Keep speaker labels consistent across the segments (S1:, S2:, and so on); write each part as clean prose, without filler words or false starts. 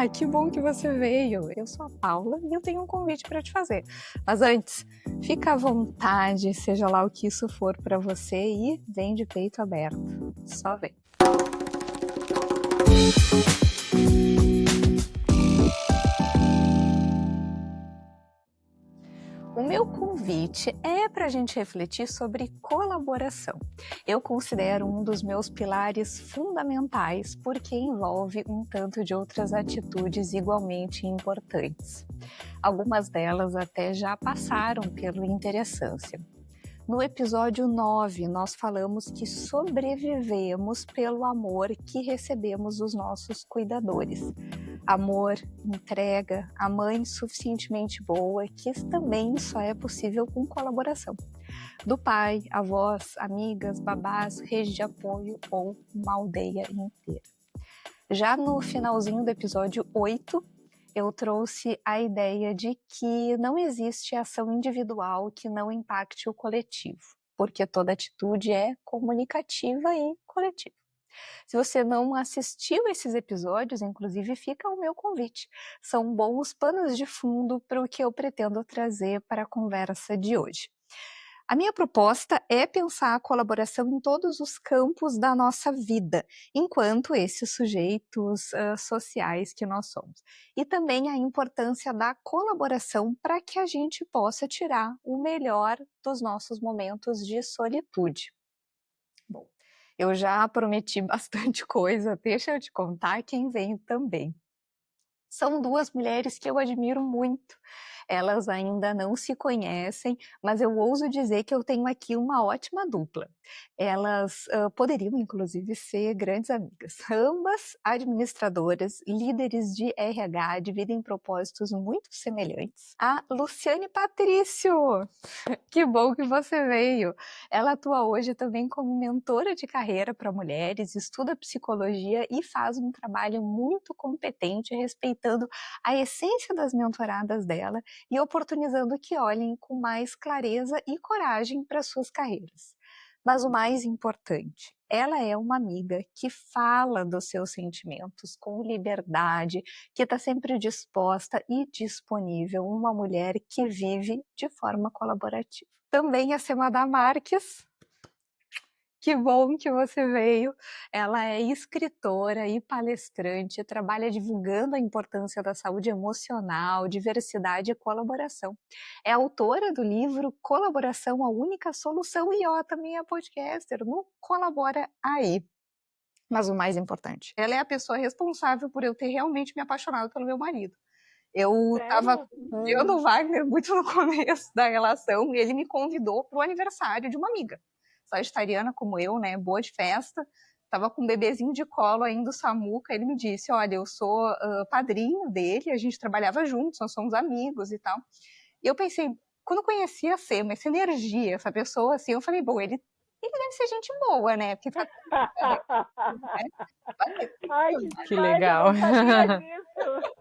S1: Olá, que bom que você veio. Eu sou a Paula e eu tenho um convite para te fazer. Mas antes, fica à vontade, seja lá o que isso for para você e vem de peito aberto. Só vem. O meu convite é para a gente refletir sobre colaboração. Eu considero um dos meus pilares fundamentais porque envolve um tanto de outras atitudes igualmente importantes. Algumas delas até já passaram pelo Interessância. No episódio 9, nós falamos que sobrevivemos pelo amor que recebemos dos nossos cuidadores. Amor, entrega, a mãe suficientemente boa, que também só é possível com colaboração. Do pai, avós, amigas, babás, rede de apoio ou uma aldeia inteira. Já no finalzinho do episódio 8, eu trouxe a ideia de que não existe ação individual que não impacte o coletivo, porque toda atitude é comunicativa e coletiva. Se você não assistiu esses episódios, inclusive, fica o meu convite. São bons panos de fundo para o que eu pretendo trazer para a conversa de hoje. A minha proposta é pensar a colaboração em todos os campos da nossa vida, enquanto esses sujeitos sociais que nós somos. E também a importância da colaboração para que a gente possa tirar o melhor dos nossos momentos de solitude. Bom, eu já prometi bastante coisa, deixa eu te contar quem vem também. São duas mulheres que eu admiro muito. Elas ainda não se conhecem, mas eu ouso dizer que eu tenho aqui uma ótima dupla. Elas poderiam, inclusive, ser grandes amigas. Ambas administradoras, líderes de RH, dividem propósitos muito semelhantes. A Luciane Patrício, que bom que você veio. Ela atua hoje também como mentora de carreira para mulheres, estuda psicologia e faz um trabalho muito competente, respeitando a essência das mentoradas dela e oportunizando que olhem com mais clareza e coragem para suas carreiras. Mas o mais importante, ela é uma amiga que fala dos seus sentimentos com liberdade, que está sempre disposta e disponível, uma mulher que vive de forma colaborativa. Também a Semada Marques. Que bom que você veio. Ela é escritora e palestrante, trabalha divulgando a importância da saúde emocional, diversidade e colaboração. É autora do livro Colaboração, a Única Solução, e ó, também é podcaster no Colabora Aí. Mas o mais importante, ela é a pessoa responsável por eu ter realmente me apaixonado pelo meu marido. Eu estava acompanhando o Wagner muito no começo da relação e ele me convidou para o aniversário de uma amiga, sagitariana como eu, né, boa de festa, estava com um bebezinho de colo ainda, o Samuca. Ele me disse, olha, eu sou padrinho dele, a gente trabalhava juntos, nós somos amigos e tal. E eu pensei, quando eu conheci a Sema, essa energia, essa pessoa assim, eu falei, bom, ele deve ser gente boa, né, porque tá...
S2: Ai,
S1: que
S2: legal. Eu não sabia disso.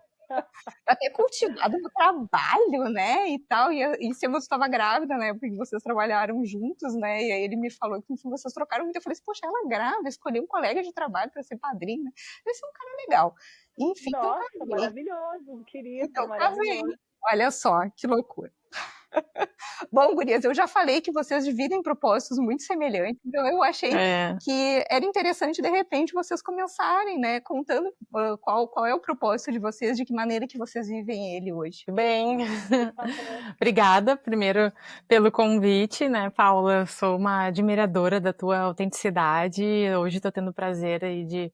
S1: Pra ter cultivado no trabalho, né, e tal, e se eu estava grávida, né, porque vocês trabalharam juntos, né, e aí ele me falou que enfim, vocês trocaram muito, eu falei assim, poxa, ela é grávida, escolheu um colega de trabalho para ser padrinho, né, esse é um cara legal. Enfim,
S2: nossa,
S1: então
S2: maravilhoso, querido,
S1: então,
S2: maravilhoso.
S1: Olha só, que loucura. Bom, gurias, eu já falei que vocês dividem propósitos muito semelhantes, então eu achei que era interessante, de repente, vocês começarem, né, contando qual é o propósito de vocês, de que maneira que vocês vivem ele hoje.
S3: Bem, obrigada primeiro pelo convite, né, Paula? Sou uma admiradora da tua autenticidade. Hoje estou tendo o prazer aí de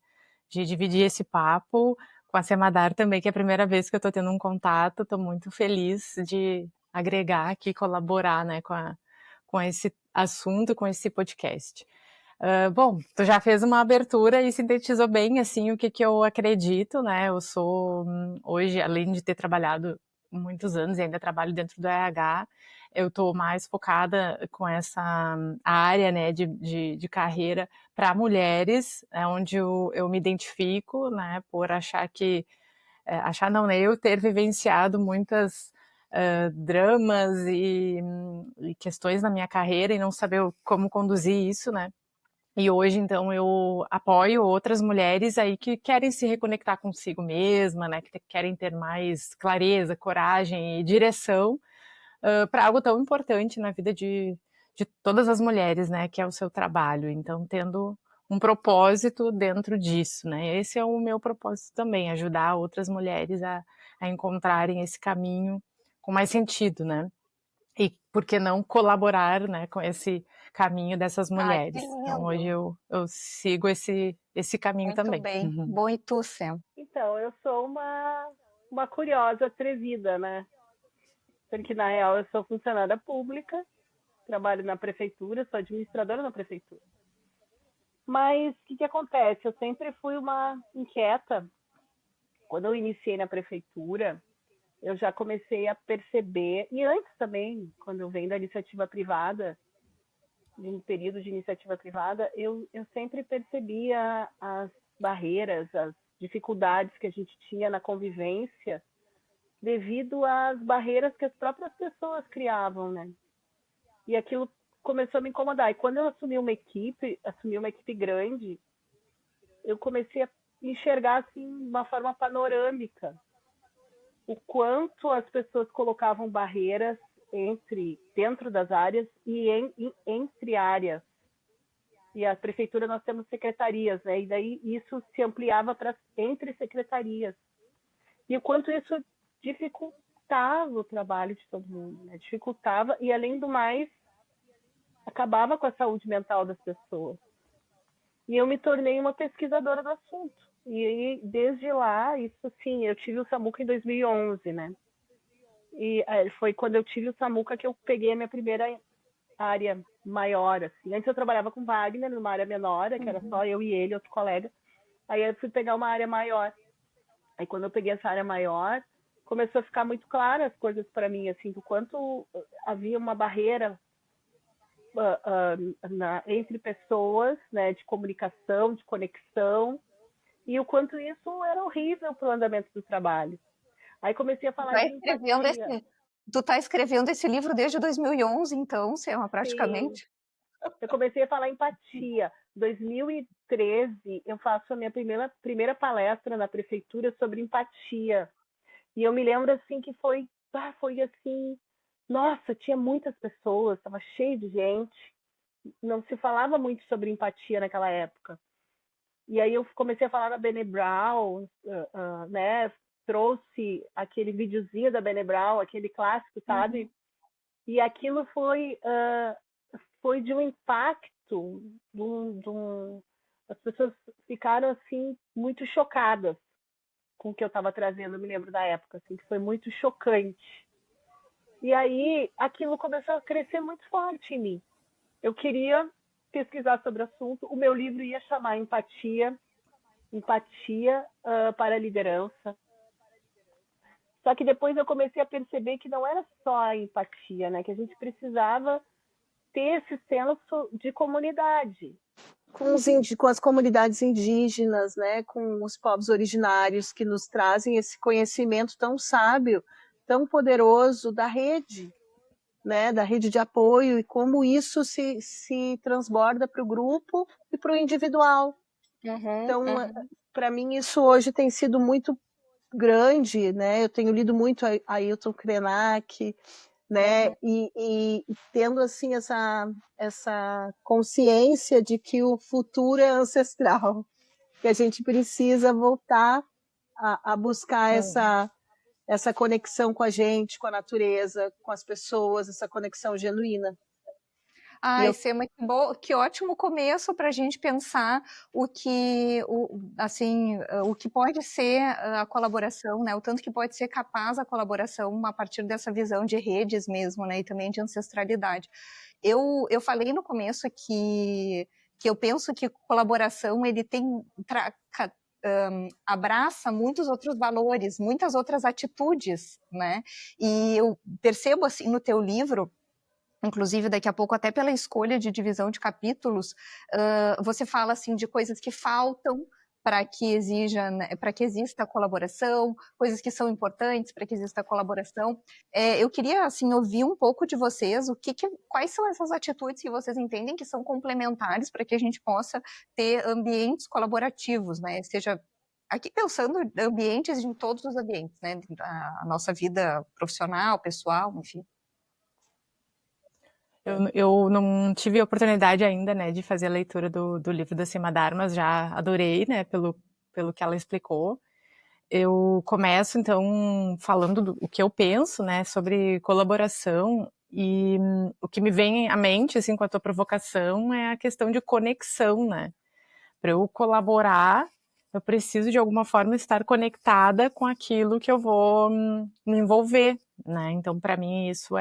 S3: dividir esse papo com a Semadar também, que é a primeira vez que eu estou tendo um contato. Estou muito feliz de agregar aqui, colaborar, né, com esse assunto, com esse podcast. Bom, tu já fez uma abertura e sintetizou bem, assim, o que eu acredito, né? Eu sou, hoje, além de ter trabalhado muitos anos e ainda trabalho dentro do RH, eu estou mais focada com essa área, né, de carreira para mulheres, onde eu me identifico, né, por achar que, achar não, né, eu ter vivenciado muitas dramas e questões na minha carreira e não saber como conduzir isso, né. E hoje, então, eu apoio outras mulheres aí que querem se reconectar consigo mesma, né? Que querem ter mais clareza, coragem e direção para algo tão importante na vida de todas as mulheres, né? Que é o seu trabalho. Então, tendo um propósito dentro disso, né? Esse é o meu propósito também, ajudar outras mulheres a encontrarem esse caminho com mais sentido, né? E por que não colaborar, né, com esse caminho dessas
S1: Ai, que
S3: mulheres? Então hoje
S1: lindo!
S3: eu sigo esse caminho
S1: Muito
S3: também.
S1: bem. Bom, e tu, Sam?
S2: Então, eu sou uma curiosa atrevida, né? Porque, na real, eu sou funcionária pública, trabalho na prefeitura, sou administradora na prefeitura. Mas o que acontece? Eu sempre fui uma inquieta. Quando eu iniciei na prefeitura, eu já comecei a perceber, e antes também, quando eu venho da iniciativa privada, de um período de iniciativa privada, eu sempre percebia as barreiras, as dificuldades que a gente tinha na convivência devido às barreiras que as próprias pessoas criavam, né? E aquilo começou a me incomodar. E quando eu assumi uma equipe grande, eu comecei a enxergar assim de uma forma panorâmica o quanto as pessoas colocavam barreiras dentro das áreas e entre áreas. E a prefeitura nós temos secretarias, né? E daí isso se ampliava para entre secretarias. E o quanto isso dificultava o trabalho de todo mundo, né? Dificultava e, além do mais, acabava com a saúde mental das pessoas. E eu me tornei uma pesquisadora do assunto. E aí, desde lá, isso sim, eu tive o Samuca em 2011, né? E foi quando eu tive o Samuca que eu peguei a minha primeira área maior, assim. Antes eu trabalhava com Wagner numa área menor, que era só eu e ele, outro colega. Aí eu fui pegar uma área maior. Aí quando eu peguei essa área maior, começou a ficar muito claras as coisas para mim, assim, do quanto havia uma barreira entre pessoas, né, de comunicação, de conexão, e o quanto isso era horrível para o andamento do trabalho. Aí comecei a falar de empatia.
S1: Tu tá escrevendo esse livro desde 2011, então, Selma,
S2: Sim,
S1: praticamente?
S2: eu comecei a falar empatia. 2013, eu faço a minha primeira palestra na prefeitura sobre empatia. E eu me lembro assim que foi assim, nossa, tinha muitas pessoas, estava cheio de gente. Não se falava muito sobre empatia naquela época. E aí eu comecei a falar da Brené Brown, né? Trouxe aquele videozinho da Brené Brown, aquele clássico, sabe? E aquilo foi de um impacto, as pessoas ficaram assim muito chocadas com o que eu estava trazendo. Eu me lembro da época, assim, que foi muito chocante. E aí aquilo começou a crescer muito forte em mim. Eu queria pesquisar sobre o assunto. O meu livro ia chamar Empatia para a Liderança. Só que depois eu comecei a perceber que não era só a empatia, né? Que a gente precisava ter esse senso de comunidade. Com as comunidades indígenas, né? Com os povos originários que nos trazem esse conhecimento tão sábio, tão poderoso da rede, né? Da rede de apoio, e como isso se transborda para o grupo e para o individual. Então, para mim, isso hoje tem sido muito grande, né? Eu tenho lido muito a Ailton Krenak, né? E tendo assim essa consciência de que o futuro é ancestral, que a gente precisa voltar a buscar essa conexão com a gente, com a natureza, com as pessoas, essa conexão genuína.
S1: Ai, Sema, que ótimo começo para a gente pensar o que pode ser a colaboração, né? O tanto que pode ser capaz a colaboração a partir dessa visão de redes mesmo, né? E também de ancestralidade. Eu falei no começo que eu penso que colaboração ele abraça muitos outros valores, muitas outras atitudes, né? E eu percebo assim no teu livro, inclusive daqui a pouco até pela escolha de divisão de capítulos, você fala assim de coisas que faltam para que exista a colaboração, coisas que são importantes para que exista a colaboração. Eu queria assim ouvir um pouco de vocês, quais são essas atitudes que vocês entendem que são complementares para que a gente possa ter ambientes colaborativos, né? Seja aqui pensando em ambientes em todos os ambientes, né? A nossa vida profissional, pessoal, enfim.
S3: Eu não tive a oportunidade ainda, né, de fazer a leitura do livro da Sima Dharma, mas já adorei, né, pelo que ela explicou. Eu começo, então, falando o que eu penso, né, sobre colaboração, e o que me vem à mente, assim, com a tua provocação, é a questão de conexão, né. Para eu colaborar, eu preciso, de alguma forma, estar conectada com aquilo que eu vou me envolver, né. Então, para mim, isso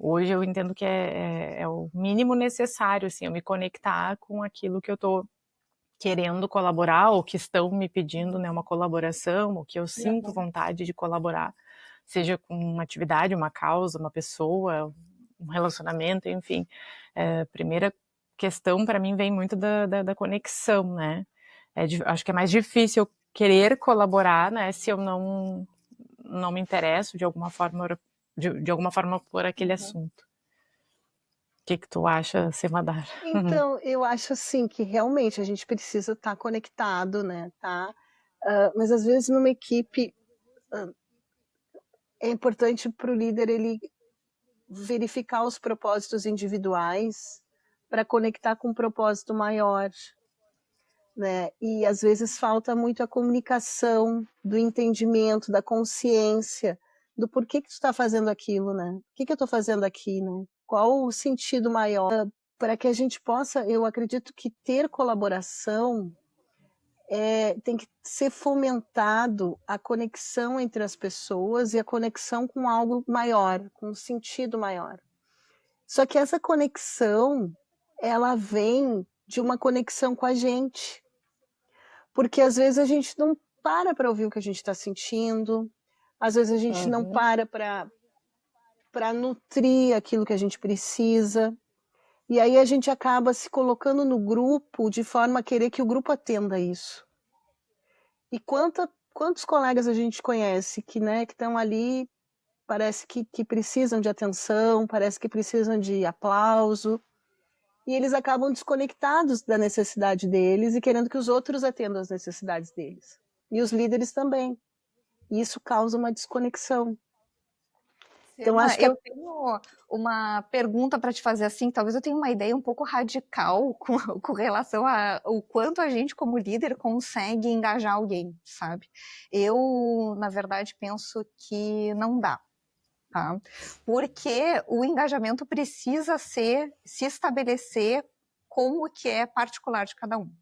S3: hoje eu entendo que é o mínimo necessário, assim, eu me conectar com aquilo que eu estou querendo colaborar, ou que estão me pedindo, né, uma colaboração, ou que eu sinto vontade de colaborar, seja com uma atividade, uma causa, uma pessoa, um relacionamento, enfim. A primeira questão para mim vem muito da conexão, né? Acho que é mais difícil eu querer colaborar, né, se eu não me interesso de alguma forma por aquele assunto. O que tu acha, Semadar?
S4: Então, eu acho assim que realmente a gente precisa estar conectado, né? Tá? Mas às vezes numa equipe é importante para o líder ele verificar os propósitos individuais para conectar com um propósito maior, né? E às vezes falta muito a comunicação, do entendimento, da consciência, do porquê que tu está fazendo aquilo, né? O que eu estou fazendo aqui, né? Qual o sentido maior? Para que a gente possa, eu acredito que ter colaboração tem que ser fomentado a conexão entre as pessoas e a conexão com algo maior, com um sentido maior. Só que essa conexão, ela vem de uma conexão com a gente. Porque às vezes a gente não para ouvir o que a gente está sentindo, às vezes a gente não para nutrir aquilo que a gente precisa. E aí a gente acaba se colocando no grupo de forma a querer que o grupo atenda isso. E quantos colegas a gente conhece que, né, que estão ali, parece que precisam de atenção, parece que precisam de aplauso, e eles acabam desconectados da necessidade deles e querendo que os outros atendam as necessidades deles. E os líderes também. E isso causa uma desconexão.
S1: Então, acho que eu tenho uma pergunta para te fazer assim, talvez eu tenha uma ideia um pouco radical com relação ao quanto a gente, como líder, consegue engajar alguém, sabe? Eu, na verdade, penso que não dá, tá? Porque o engajamento precisa se estabelecer com o que é particular de cada um.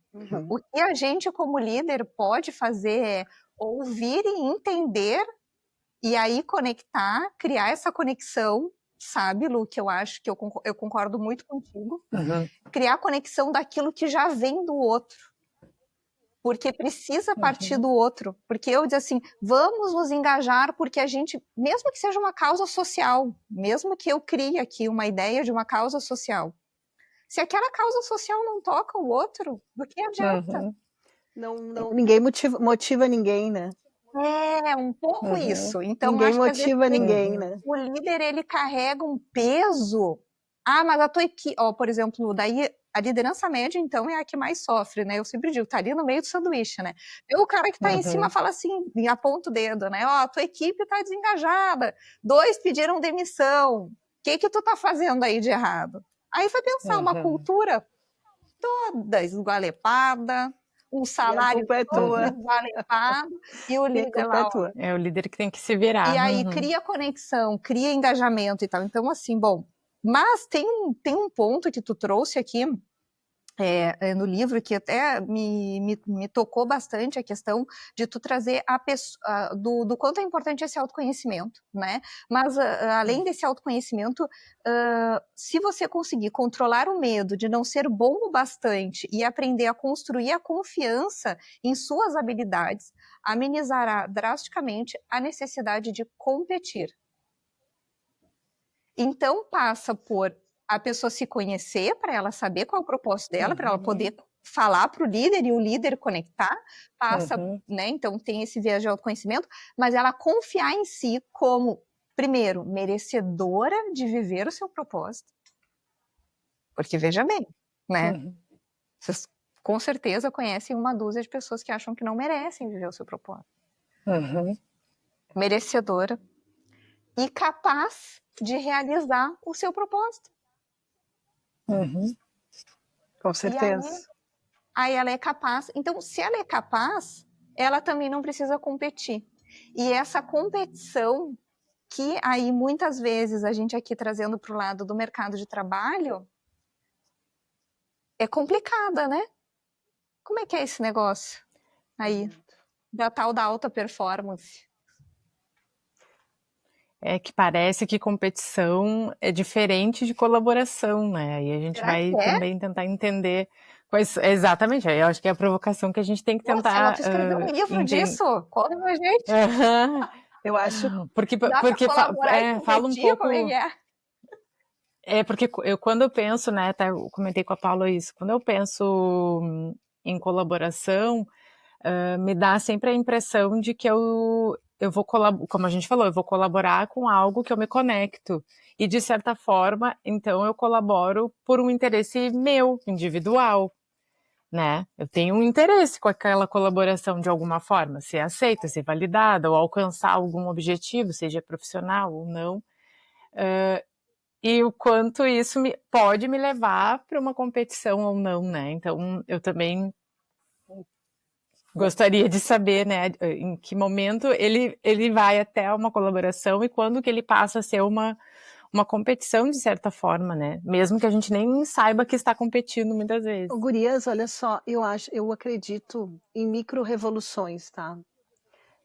S1: O que a gente, como líder, pode fazer é ouvir e entender e aí conectar, criar essa conexão, sabe, Lu, que eu acho que eu concordo muito contigo, criar a conexão daquilo que já vem do outro, porque precisa partir do outro, porque eu digo assim, vamos nos engajar, porque a gente, mesmo que seja uma causa social, mesmo que eu crie aqui uma ideia de uma causa social, se aquela causa social não toca o outro, do que adianta?
S4: Ninguém motiva ninguém, né?
S1: É, um pouco isso. Então,
S4: ninguém
S1: acho
S4: motiva
S1: que
S4: ninguém, né?
S1: O líder, ele carrega um peso. Mas a tua equipe, por exemplo, daí a liderança média, então, é a que mais sofre, né? Eu sempre digo, tá ali no meio do sanduíche, né? O cara que tá em cima fala assim, e aponta o dedo, né? A tua equipe tá desengajada, 2 pediram demissão, o que tu tá fazendo aí de errado? Aí vai pensar, uma cultura toda esgualepada, um salário todo esgualepado, e o líder lá, ó.
S3: É o líder que tem que se virar.
S1: E aí cria conexão, cria engajamento e tal. Então, assim, bom, mas tem um ponto que tu trouxe aqui no livro que até me tocou bastante, a questão de tu trazer do quanto é importante esse autoconhecimento, né? Mas além desse autoconhecimento, se você conseguir controlar o medo de não ser bom o bastante e aprender a construir a confiança em suas habilidades, amenizará drasticamente a necessidade de competir. Então passa por a pessoa se conhecer, para ela saber qual é o propósito dela, para ela poder falar para o líder e o líder conectar, passa,
S5: Uhum.
S1: né? Então tem esse viés de autoconhecimento, mas ela confiar em si como, primeiro, merecedora de viver o seu propósito. Porque veja bem, né?
S5: Uhum.
S1: Vocês com certeza conhecem uma dúzia de pessoas que acham que não merecem viver o seu propósito.
S5: Uhum.
S1: Merecedora e capaz de realizar o seu propósito.
S5: Uhum.
S4: Com
S1: E
S4: certeza.
S1: aí ela é capaz. Então, se ela é capaz, ela também não precisa competir. E essa competição que aí muitas vezes a gente aqui trazendo para o lado do mercado de trabalho é complicada, né? Como é que é esse negócio aí da tal da alta performance?
S3: É que parece que competição é diferente de colaboração, né? E a gente
S1: Será
S3: vai
S1: que é?
S3: também tentar entender quais. Exatamente, eu acho que é a provocação que a gente tem que
S1: Nossa, ela
S3: tentar
S1: tu escreveu um livro
S3: entender.
S1: disso? Conta pra gente.
S4: Eu acho
S3: Porque,
S1: Dá pra colaborar e
S3: fala um
S1: competir? Como é
S3: pouco.
S1: que é?
S3: Porque quando eu penso, né, até eu comentei com a Paula isso, quando eu penso em colaboração, me dá sempre a impressão de que eu vou colaborar, como a gente falou, eu vou colaborar com algo que eu me conecto. E, de certa forma, então eu colaboro por um interesse meu, individual, né? Eu tenho um interesse com aquela colaboração de alguma forma, ser aceita, ser validada, ou alcançar algum objetivo, seja profissional ou não. E o quanto isso pode me levar para uma competição ou não, né? Então, eu também gostaria de saber, né, em que momento ele vai até uma colaboração e quando que ele passa a ser uma competição, de certa forma, né? Mesmo que a gente nem saiba que está competindo muitas vezes.
S4: Gurias, olha só, eu acredito em micro-revoluções, tá?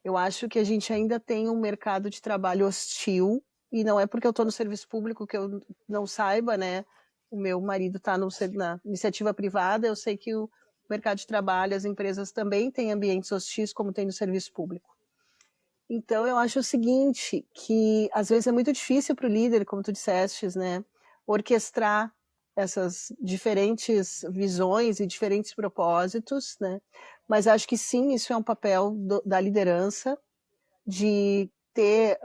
S4: Eu acho que a gente ainda tem um mercado de trabalho hostil, e não é porque eu estou no serviço público que eu não saiba, né? O meu marido está na iniciativa privada, eu sei que o mercado de trabalho, as empresas também têm ambientes hostis, como tem no serviço público. Então, eu acho o seguinte, que às vezes é muito difícil para o líder, como tu disseste, né? Orquestrar essas diferentes visões e diferentes propósitos, né? Mas acho que sim, isso é um papel da liderança, de ter,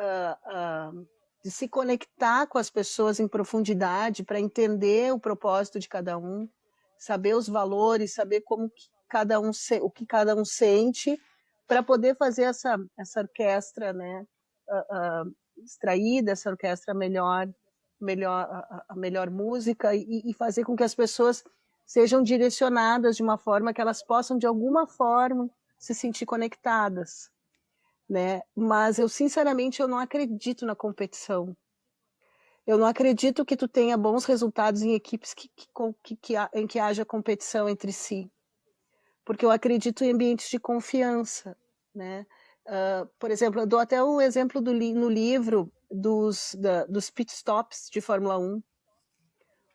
S4: de se conectar com as pessoas em profundidade para entender o propósito de cada um, saber os valores, saber como que cada um o que cada um sente, para poder fazer essa orquestra, né, extraída, essa orquestra melhor a melhor música e fazer com que as pessoas sejam direcionadas de uma forma que elas possam de alguma forma se sentir conectadas, né? Mas eu sinceramente eu não acredito na competição. Eu não acredito que tu tenha bons resultados em equipes em que haja competição entre si, porque eu acredito em ambientes de confiança, né? Por exemplo, eu dou até um exemplo no livro dos pit stops de Fórmula 1,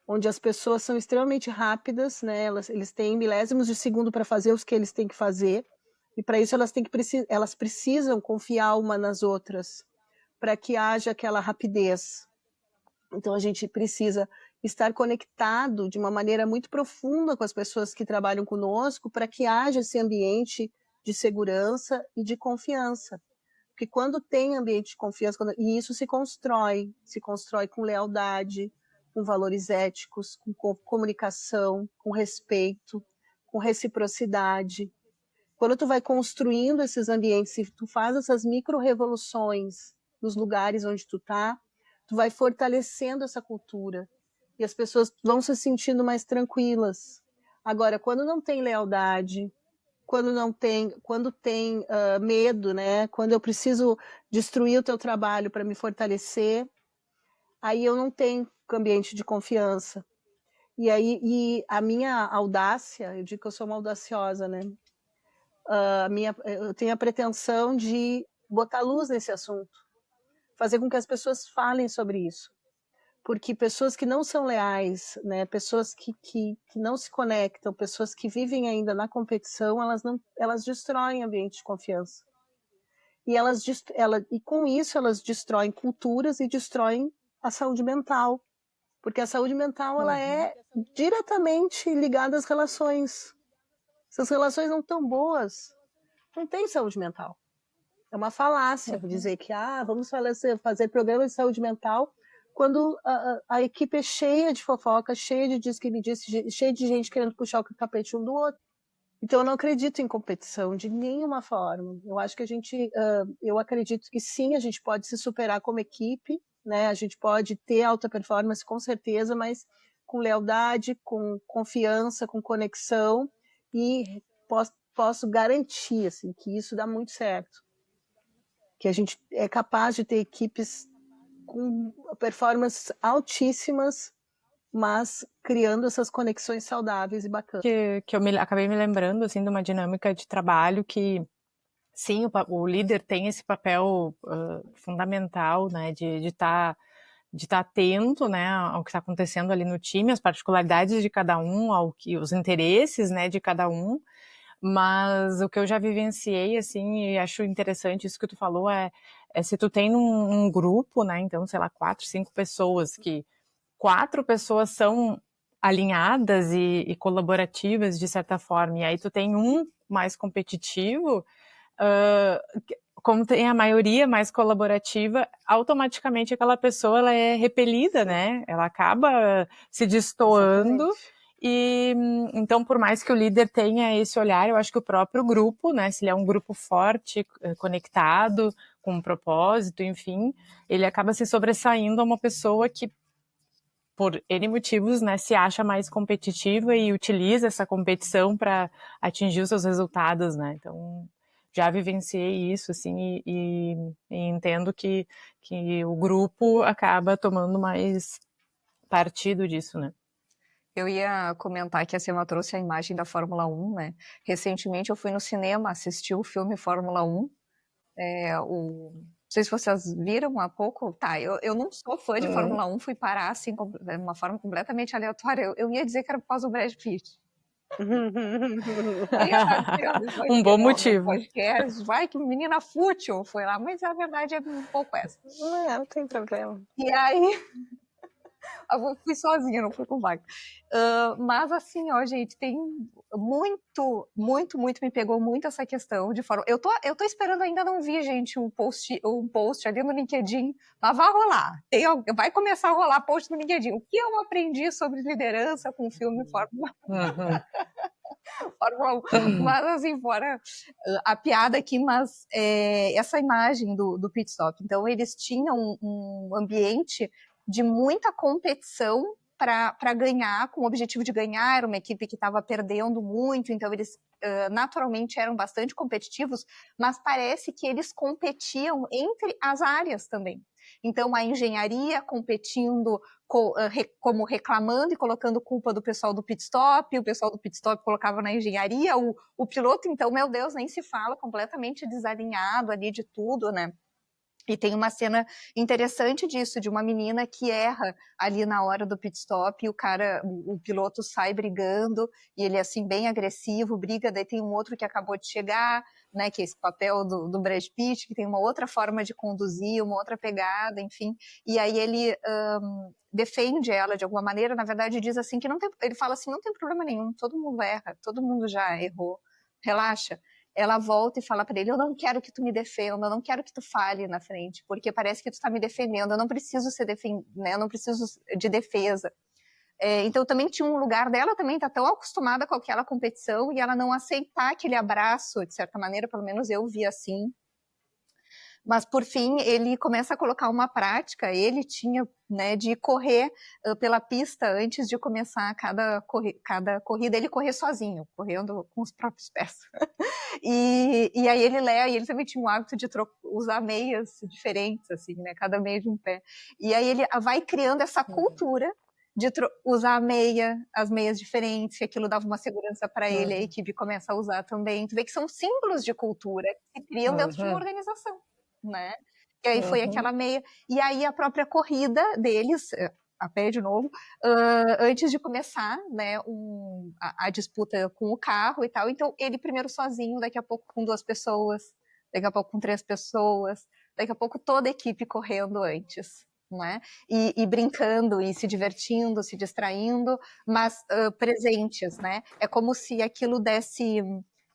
S4: onde as pessoas são extremamente rápidas, né? Eles têm milésimos de segundo para fazer os que eles têm que fazer, e para isso elas precisam confiar uma nas outras, para que haja aquela rapidez. Então a gente precisa estar conectado de uma maneira muito profunda com as pessoas que trabalham conosco, para que haja esse ambiente de segurança e de confiança. Porque quando tem ambiente de confiança, e isso se constrói com lealdade, com valores éticos, com comunicação, com respeito, com reciprocidade. Quando tu vai construindo esses ambientes, se tu faz essas micro-revoluções nos lugares onde tu tá, tu vai fortalecendo essa cultura e as pessoas vão se sentindo mais tranquilas. Agora, quando não tem lealdade, quando tem medo, né? Quando eu preciso destruir o teu trabalho para me fortalecer, aí eu não tenho ambiente de confiança. E a minha audácia, eu digo que eu sou uma audaciosa, né? Eu tenho a pretensão de botar luz nesse assunto, fazer com que as pessoas falem sobre isso, porque pessoas que não são leais, né, pessoas que não se conectam, pessoas que vivem ainda na competição, elas destroem ambiente de confiança. E com isso elas destroem culturas e destroem a saúde mental, porque a saúde mental ela é diretamente ligada às relações. Se as relações não estão boas, não tem saúde mental. É uma falácia dizer que vamos fazer programas de saúde mental quando a equipe é cheia de fofoca, cheia de diz que me disse, cheia de gente querendo puxar o tapete um do outro. Então eu não acredito em competição de nenhuma forma. Eu acho que eu acredito que sim, a gente pode se superar como equipe, né? A gente pode ter alta performance com certeza, mas com lealdade, com confiança, com conexão, e posso garantir assim, que isso dá muito certo. Que a gente é capaz de ter equipes com performances altíssimas, mas criando essas conexões saudáveis e bacanas.
S3: Que eu acabei me lembrando, assim, de uma dinâmica de trabalho que, sim, o líder tem esse papel fundamental, né, de estar atento, né, ao que está acontecendo ali no time, às particularidades de cada um, os interesses, né, de cada um. Mas o que eu já vivenciei, assim, e acho interessante isso que tu falou, é se tu tem um grupo, né, então, sei lá, 4, 5 pessoas, que 4 pessoas são alinhadas e colaborativas, de certa forma, e aí tu tem um mais competitivo, como tem a maioria mais colaborativa, automaticamente aquela pessoa ela é repelida, né? Ela acaba se destoando.
S4: Exatamente.
S3: E então, por mais que o líder tenha esse olhar, eu acho que o próprio grupo, né, se ele é um grupo forte, conectado, com um propósito, enfim, ele acaba se sobressaindo a uma pessoa que, por N motivos, né, se acha mais competitiva e utiliza essa competição para atingir os seus resultados, né? Então, já vivenciei isso, assim, e entendo que o grupo acaba tomando mais partido disso, né?
S1: Eu ia comentar que a Sema trouxe a imagem da Fórmula 1, né? Recentemente eu fui no cinema assistir o filme Fórmula 1. Não sei se vocês viram há pouco. Tá, eu não sou fã de Fórmula 1, fui parar assim, de uma forma completamente aleatória. Eu ia dizer que era por causa do Brad Pitt.
S3: Um bom motivo.
S1: Podcast, vai que menina fútil foi lá, mas a verdade é um pouco essa.
S4: Não tem problema.
S1: E aí... Eu fui sozinha, não fui com o Wagner. Mas assim, ó, gente, tem muito, me pegou muito essa questão de forma. Eu tô esperando, ainda não vi, gente, um post ali no LinkedIn, mas vai rolar. Vai começar a rolar post no LinkedIn. O que eu aprendi sobre liderança com o filme Fórmula 1. Mas assim, fora a piada aqui, mas essa imagem do pit stop. Então, eles tinham um ambiente de muita competição para ganhar, com o objetivo de ganhar. Era uma equipe que estava perdendo muito, então eles naturalmente eram bastante competitivos, mas parece que eles competiam entre as áreas também. Então, a engenharia competindo, como reclamando e colocando culpa do pessoal do pit stop, o pessoal do pit stop colocava na engenharia, o piloto, então, meu Deus, nem se fala, completamente desalinhado ali de tudo, né? E tem uma cena interessante disso, de uma menina que erra ali na hora do pit stop, e o piloto sai brigando, e ele é assim bem agressivo, briga, daí tem um outro que acabou de chegar, né, que é esse papel do Brad Pitt, que tem uma outra forma de conduzir, uma outra pegada, enfim, e aí ele defende ela de alguma maneira, na verdade diz assim, ele fala assim, não tem problema nenhum, todo mundo erra, todo mundo já errou, relaxa. Ela volta e fala para ele, eu não quero que tu me defenda, eu não quero que tu fale na frente, porque parece que tu está me defendendo, eu não preciso né? Eu não preciso de defesa. Então também tinha um lugar dela, também está tão acostumada com aquela competição, e ela não aceitar aquele abraço, de certa maneira, pelo menos eu vi assim. Mas, por fim, ele começa a colocar uma prática, ele tinha, né, de correr pela pista antes de começar cada corrida, ele correr sozinho, correndo com os próprios pés. E aí ele também tinha o hábito de usar meias diferentes, assim, né, cada meia de um pé. E aí ele vai criando essa cultura de usar as meias diferentes, que aquilo dava uma segurança para ele, a equipe começa a usar também. Tu vê que são símbolos de cultura que se criam dentro de uma organização, né? E aí foi aquela meia. E aí a própria corrida deles, a pé de novo, antes de começar, né, a disputa com o carro e tal. Então ele primeiro sozinho, daqui a pouco com 2 pessoas, daqui a pouco com 3 pessoas, daqui a pouco toda a equipe correndo antes. né? E brincando, e se divertindo, se distraindo, mas presentes, né? É como se aquilo desse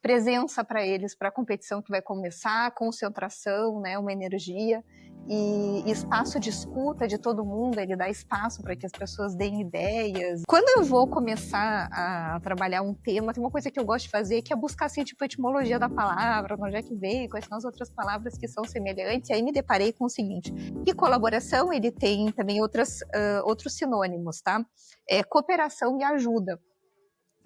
S1: presença para eles, para a competição que vai começar, concentração, né? Uma energia e espaço de escuta de todo mundo, ele dá espaço para que as pessoas deem ideias. Quando eu vou começar a trabalhar um tema, tem uma coisa que eu gosto de fazer, que é buscar, assim, tipo, a etimologia da palavra, onde é que veio, quais são as outras palavras que são semelhantes, e aí me deparei com o seguinte, que colaboração, ele tem também outros sinônimos, tá? Cooperação e ajuda.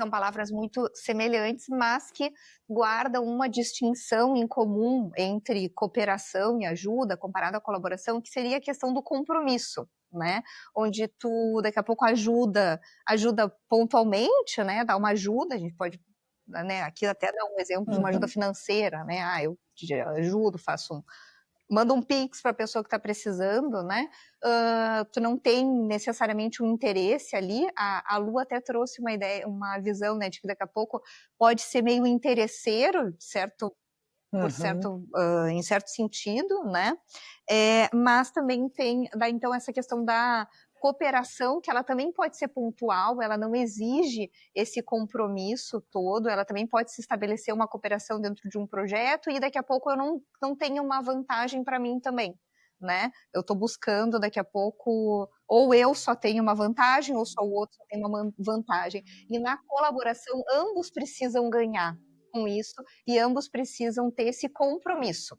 S1: São palavras muito semelhantes, mas que guardam uma distinção em comum entre cooperação e ajuda, comparado à colaboração, que seria a questão do compromisso, né? Onde tu, daqui a pouco, ajuda pontualmente, né? Dá uma ajuda, a gente pode, né? Aqui até dar um exemplo de uma ajuda financeira, né? Eu ajudo, manda um Pix para a pessoa que está precisando, né? Tu não tem necessariamente um interesse ali. A Lu até trouxe uma ideia, uma visão, né, de que daqui a pouco pode ser meio interesseiro, em certo sentido, né? Mas também tem, então, essa questão da cooperação, que ela também pode ser pontual, ela não exige esse compromisso todo, ela também pode se estabelecer uma cooperação dentro de um projeto e daqui a pouco eu não tenho uma vantagem para mim também, né? Eu estou buscando daqui a pouco, ou eu só tenho uma vantagem, ou só o outro só tem uma vantagem. E na colaboração, ambos precisam ganhar com isso e ambos precisam ter esse compromisso.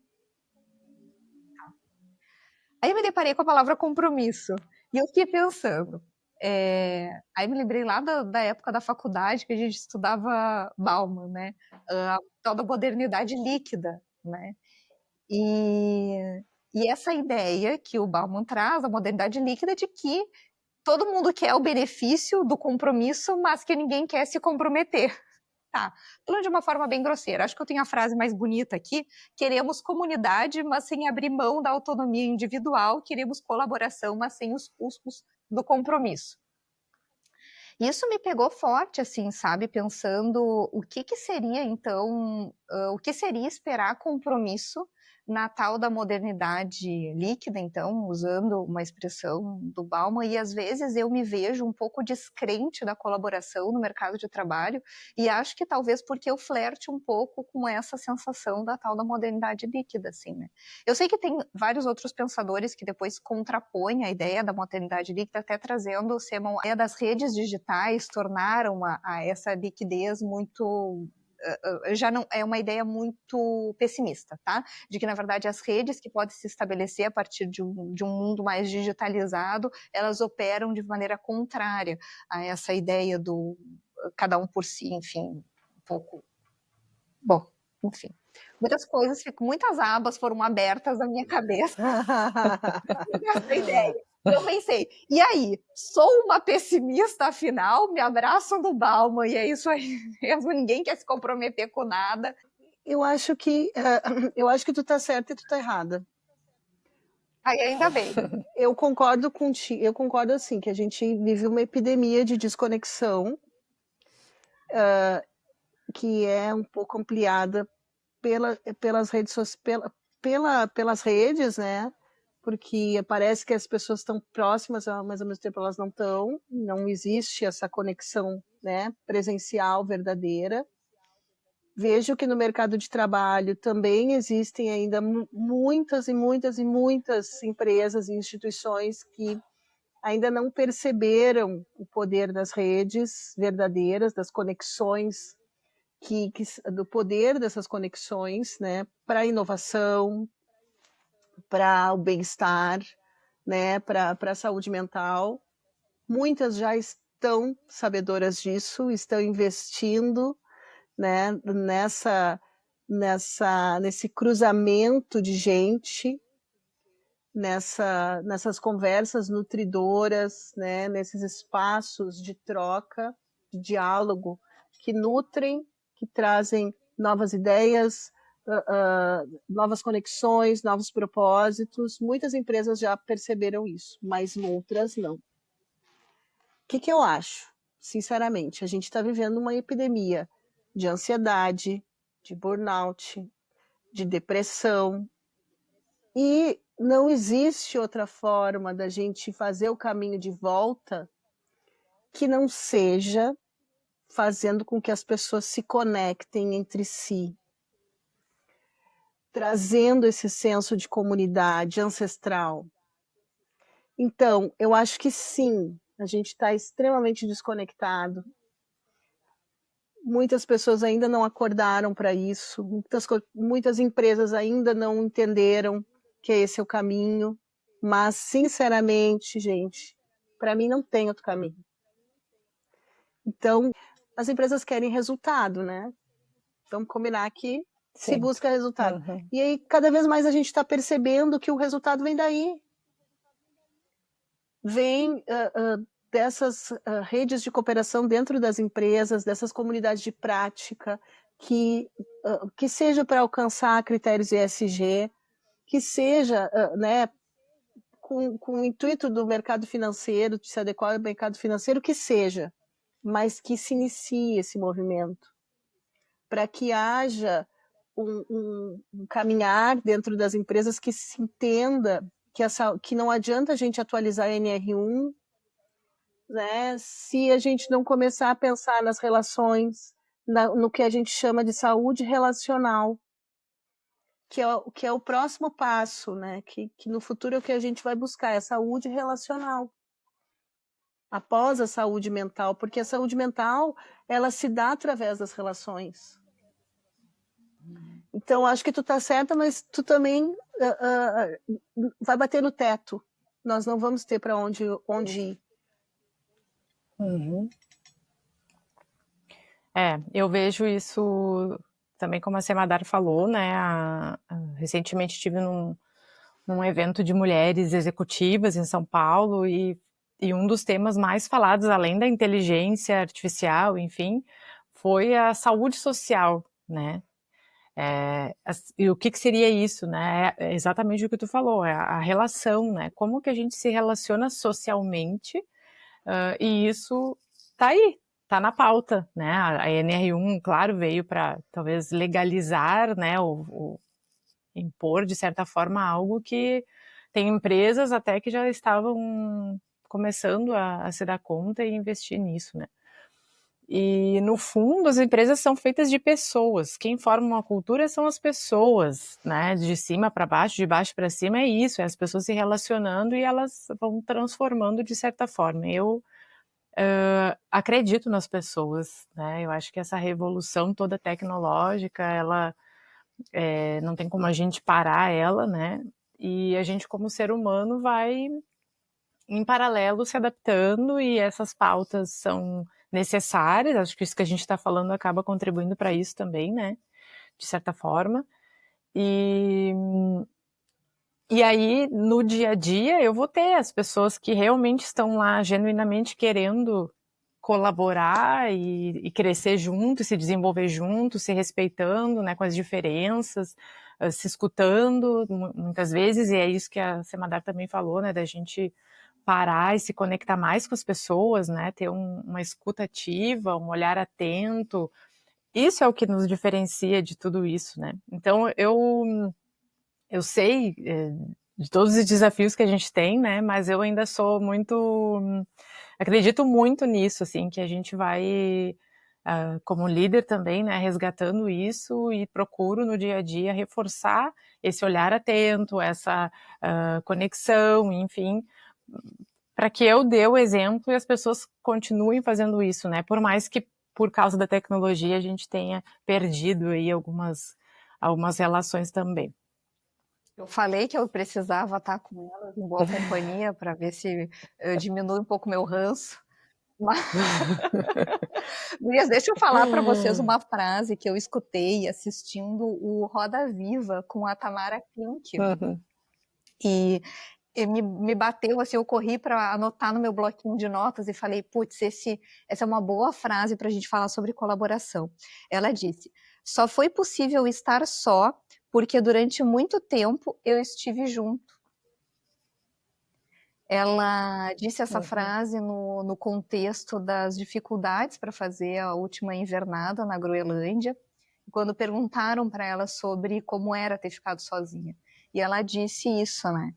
S1: Aí eu me deparei com a palavra compromisso e eu fiquei pensando. Aí me lembrei lá da época da faculdade que a gente estudava Bauman, né? A tal da modernidade líquida, né? E essa ideia que o Bauman traz, a modernidade líquida, de que todo mundo quer o benefício do compromisso, mas que ninguém quer se comprometer. Tá, falando de uma forma bem grosseira, acho que eu tenho a frase mais bonita aqui: queremos comunidade, mas sem abrir mão da autonomia individual, queremos colaboração, mas sem os custos do compromisso. Isso me pegou forte, assim, sabe, pensando o que seria, então, o que seria esperar compromisso na tal da modernidade líquida, então, usando uma expressão do Bauman, e às vezes eu me vejo um pouco descrente da colaboração no mercado de trabalho, e acho que talvez porque eu flerte um pouco com essa sensação da tal da modernidade líquida, assim, né? Eu sei que tem vários outros pensadores que depois contrapõem a ideia da modernidade líquida, até trazendo, Simon, a ideia das redes digitais tornaram essa liquidez muito... já não é uma ideia muito pessimista, tá? De que, na verdade, as redes que podem se estabelecer a partir de um mundo mais digitalizado, elas operam de maneira contrária a essa ideia do cada um por si, enfim, um pouco... Bom, enfim. Muitas abas foram abertas na minha cabeça essa ideia. Eu pensei, e aí? Sou uma pessimista, afinal? Me abraço no Bauman e é isso aí mesmo, ninguém quer se comprometer com nada.
S4: Eu acho que tu tá certa e tu tá errada.
S1: Aí ainda bem.
S4: Eu concordo contigo, eu concordo assim, que a gente vive uma epidemia de desconexão, que é um pouco ampliada pelas redes sociais, pelas redes, né? Porque parece que as pessoas estão próximas, mas ao mesmo tempo elas não estão, não existe essa conexão, né, presencial verdadeira. Vejo que no mercado de trabalho também existem ainda muitas empresas e instituições que ainda não perceberam o poder das redes verdadeiras, das conexões, do poder dessas conexões, né, para a inovação, para o bem-estar, né, para a saúde mental. Muitas já estão sabedoras disso, estão investindo, né, nesse cruzamento de gente, nessas conversas nutridoras, né, nesses espaços de troca, de diálogo, que nutrem, que trazem novas ideias, novas conexões, novos propósitos. Muitas empresas já perceberam isso, mas outras não. O que eu acho? Sinceramente, a gente está vivendo uma epidemia de ansiedade, de burnout, de depressão, e não existe outra forma da gente fazer o caminho de volta que não seja fazendo com que as pessoas se conectem entre si, trazendo esse senso de comunidade ancestral. Então, eu acho que sim, a gente está extremamente desconectado. Muitas pessoas ainda não acordaram para isso, muitas empresas ainda não entenderam que esse é o caminho, mas, sinceramente, gente, para mim não tem outro caminho. Então, as empresas querem resultado, né? Vamos combinar que se busca resultado.
S5: Uhum.
S4: E aí, cada vez mais a gente está percebendo que o resultado vem daí. Vem dessas redes de cooperação dentro das empresas, dessas comunidades de prática, que seja para alcançar critérios ESG, que seja né, com o intuito do mercado financeiro, de se adequar ao mercado financeiro, que seja, mas que se inicie esse movimento, para que haja um caminhar dentro das empresas que se entenda que não adianta a gente atualizar a NR1, né, se a gente não começar a pensar nas relações, no que a gente chama de saúde relacional, que é o próximo passo, né, que no futuro é o que a gente vai buscar, é a saúde relacional, após a saúde mental, porque a saúde mental, ela se dá através das relações. Então, acho que tu tá certa, mas tu também vai bater no teto. Nós não vamos ter para onde ir.
S5: Uhum.
S3: Eu vejo isso também como a Semadar falou, né? Recentemente estive num evento de mulheres executivas em São Paulo e um dos temas mais falados, além da inteligência artificial, enfim, foi a saúde social, né? E o que seria isso, né? É exatamente o que tu falou, é a relação, né? Como que a gente se relaciona socialmente, e isso tá aí, tá na pauta, né? A NR1, claro, veio para talvez legalizar, né? Impor, de certa forma, algo que tem empresas até que já estavam começando a se dar conta e investir nisso, né? E, no fundo, as empresas são feitas de pessoas. Quem forma uma cultura são as pessoas, né? De cima para baixo, de baixo para cima, é isso. É as pessoas se relacionando e elas vão transformando de certa forma. Eu acredito nas pessoas, né? Eu acho que essa revolução toda tecnológica, ela não tem como a gente parar ela, né? E a gente, como ser humano, vai em paralelo se adaptando, e essas pautas são necessárias. Acho que isso que a gente está falando acaba contribuindo para isso também, né? De certa forma. E aí, no dia a dia, eu vou ter as pessoas que realmente estão lá genuinamente querendo colaborar e crescer junto, se desenvolver junto, se respeitando, né, com as diferenças, se escutando muitas vezes, e é isso que a Semadar também falou, né, da gente parar e se conectar mais com as pessoas, né, ter uma escuta ativa, um olhar atento. Isso é o que nos diferencia de tudo isso, né. Então, eu sei de todos os desafios que a gente tem, né, mas eu ainda sou muito... acredito muito nisso, assim, que a gente vai, como líder também, né, resgatando isso, e procuro no dia a dia reforçar esse olhar atento, essa conexão, enfim, para que eu dê o exemplo e as pessoas continuem fazendo isso, né, por mais que por causa da tecnologia a gente tenha perdido aí algumas relações também.
S1: Eu falei que eu precisava estar com elas em boa companhia para ver se diminui um pouco meu ranço. Mas... Gurias, deixa eu falar para vocês uma frase que eu escutei assistindo o Roda Viva com a Tamara Klink.
S5: Uhum.
S1: E me bateu, assim, eu corri para anotar no meu bloquinho de notas e falei, putz, essa é uma boa frase para a gente falar sobre colaboração. Ela disse: só foi possível estar só porque durante muito tempo eu estive junto. Ela disse essa frase no contexto das dificuldades para fazer a última invernada na Groenlândia, quando perguntaram para ela sobre como era ter ficado sozinha. E ela disse isso, né?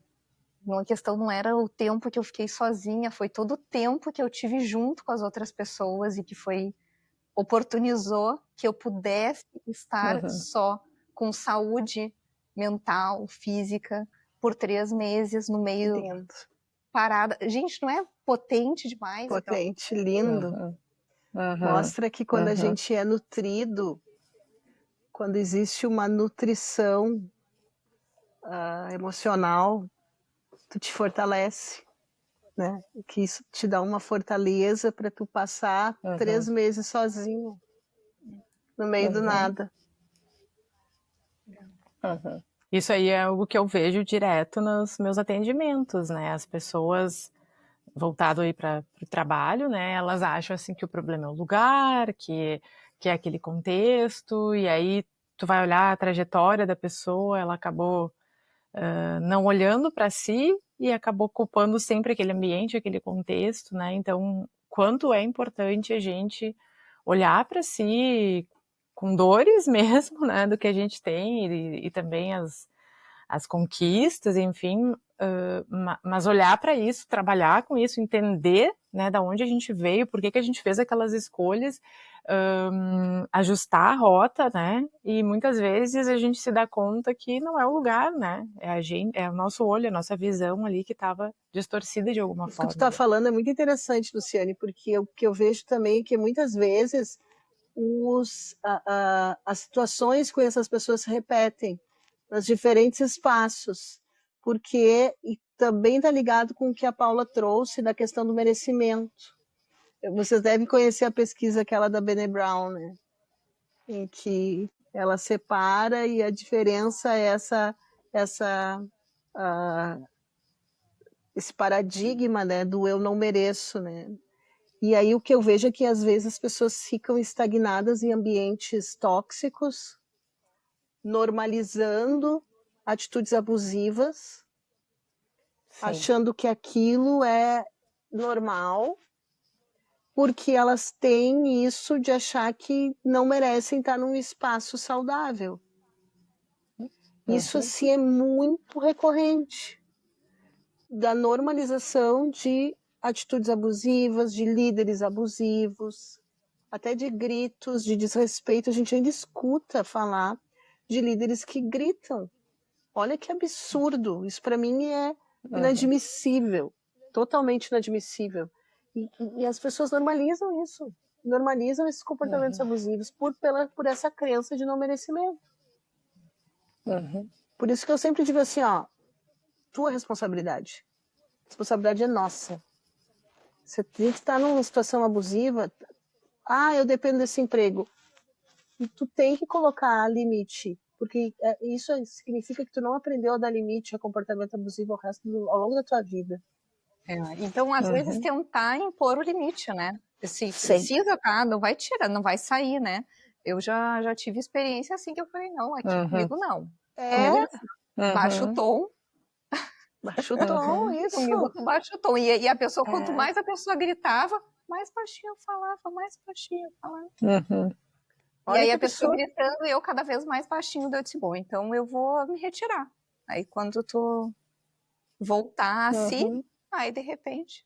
S1: Uma questão não era o tempo que eu fiquei sozinha, foi todo o tempo que eu tive junto com as outras pessoas e que oportunizou que eu pudesse estar só com saúde mental, física, por 3 meses no meio
S4: Lindo.
S1: parada. Gente, não é potente demais?
S4: Potente, lindo.
S5: Uhum.
S4: Mostra que quando a
S5: Uhum.
S4: gente é nutrido, quando existe uma nutrição emocional, tu te fortalece, né? Que isso te dá uma fortaleza para tu passar 3 meses sozinho, no meio do nada.
S5: Uhum.
S3: Isso aí é algo que eu vejo direto nos meus atendimentos, né? As pessoas voltado aí para o trabalho, né? Elas acham assim que o problema é o lugar, que é aquele contexto, e aí tu vai olhar a trajetória da pessoa, ela acabou não olhando para si e acabou culpando sempre aquele ambiente, aquele contexto, né? Então, quanto é importante a gente olhar para si com dores mesmo, né, do que a gente tem e também as conquistas, enfim, mas olhar para isso, trabalhar com isso, entender, né, da onde a gente veio, por que a gente fez aquelas escolhas, ajustar a rota, né, e muitas vezes a gente se dá conta que não é o lugar, né, é o nosso olho, a nossa visão ali que estava distorcida de alguma
S4: Isso que tu
S3: forma.
S4: está falando é muito interessante, Luciane, porque o que eu vejo também é que muitas vezes as situações com essas pessoas se repetem nos diferentes espaços, porque e também está ligado com o que a Paula trouxe da questão do merecimento. Vocês devem conhecer a pesquisa aquela da Brené Brown, né? Em que ela separa e a diferença é esse paradigma, né, do eu não mereço, né? E aí o que eu vejo é que às vezes as pessoas ficam estagnadas em ambientes tóxicos, normalizando atitudes abusivas, achando que aquilo é normal, porque elas têm isso de achar que não merecem estar num espaço saudável. Isso, assim, é muito recorrente, da normalização de atitudes abusivas, de líderes abusivos, até de gritos, de desrespeito. A gente ainda escuta falar de líderes que gritam. Olha que absurdo. Isso para mim é inadmissível, totalmente inadmissível. E as pessoas normalizam isso, normalizam esses comportamentos abusivos por essa crença de não merecimento. Por isso que eu sempre digo assim, ó, tua responsabilidade. A responsabilidade é nossa. Se a gente está numa situação abusiva, eu dependo desse emprego. E tu tem que colocar limite, porque isso significa que tu não aprendeu a dar limite a comportamento abusivo ao longo da tua vida.
S1: Então, às vezes, tentar impor o limite, né? Se precisa, tá? Não vai tirar, não vai sair, né? Eu já tive experiência assim que eu falei, não, aqui comigo não. Comigo, baixa o tom.
S4: Baixa o tom, isso.
S1: Comigo tu baixa o tom. E a pessoa, quanto mais a pessoa gritava, mais baixinho eu falava, mais baixinho eu falava. E aí a pessoa gritando e eu cada vez mais baixinho, eu disse, bom, então eu vou me retirar. Aí quando tu voltar assim, aí de repente,